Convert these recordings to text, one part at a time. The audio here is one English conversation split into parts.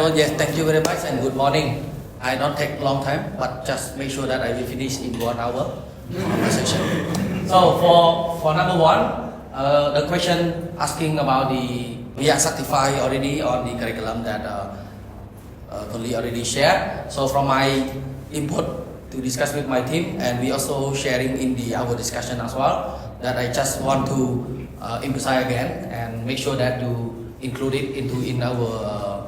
So yes, thank you very much and good morning. I don't take long time, but just make sure that I will finish in 1 hour conversation. So for number one, the question asking about we are certified already on the curriculum that Conli already shared. So from my input to discuss with my team, and we also sharing in our discussion as well, that I just want to emphasize again and make sure that you include it in our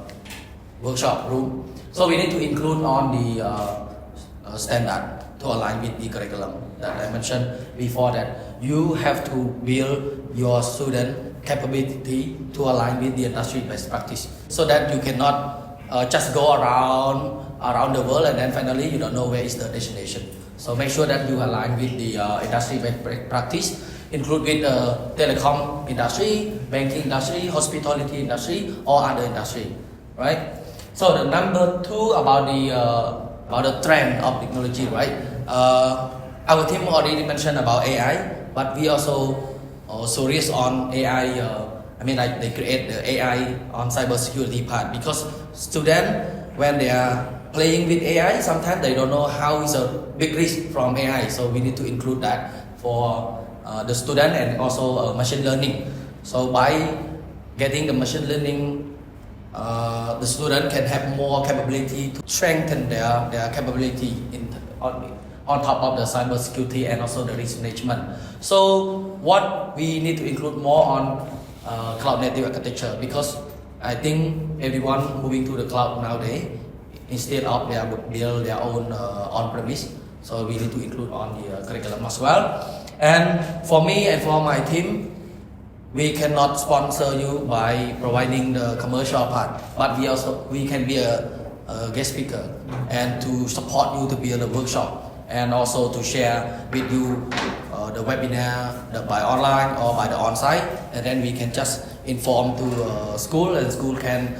workshop room. So we need to include on the standard to align with the curriculum that I mentioned before, that you have to build your student capability to align with the industry best practice, so that you cannot just go around the world and then finally you don't know where is the destination. So make sure that you align with the industry best practice, include with the telecom industry, banking industry, hospitality industry, or other industry, right? So the number two about the trend of technology, right? Our team already mentioned about AI, but we also serious on AI. Like they create the AI on cybersecurity part, because students, when they are playing with AI, sometimes they don't know how is a big risk from AI. So we need to include that for the student, and also machine learning. So by getting the machine learning, the student can have more capability to strengthen their capability on top of the cybersecurity and also the risk management. So what we need to include more on cloud native architecture, because I think everyone moving to the cloud nowadays, instead of they build their own on-premise. So we need to include on the curriculum as well. And for me and for my team, we cannot sponsor you by providing the commercial part, but we can be a guest speaker and to support you to build a workshop, and also to share with you the webinar by online or by the on-site, and then we can just inform to school, and school can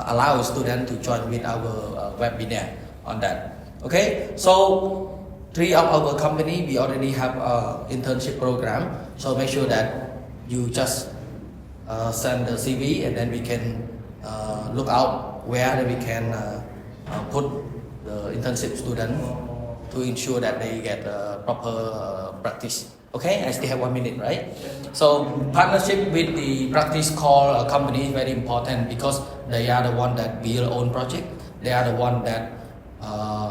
allow students to join with our webinar on that. Okay, so 3 of our company, we already have internship program, so make sure that you just send the CV, and then we can look out where we can put the internship student to ensure that they get proper practice. Okay, I still have 1 minute, right? So partnership with the practice call company is very important, because they are the one that build own project. They are the one that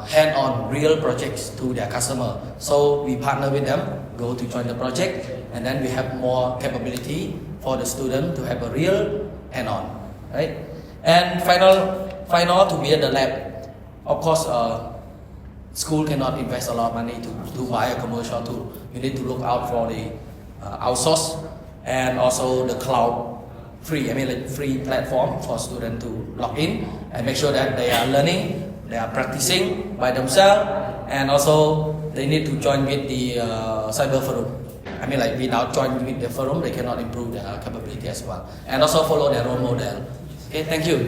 hand on real projects to their customer. So we partner with them, go to join the project, and then we have more capability for the student to have a real hand-on, right? And final to build the lab. Of course, school cannot invest a lot of money to buy a commercial tool. You need to look out for the outsource, and also the cloud free platform for students to log in and make sure that they are learning, they are practicing by themselves, and also they need to join with the cyber forum. Without joining with the forum, they cannot improve their capability as well, and also follow their role model. Okay, thank you.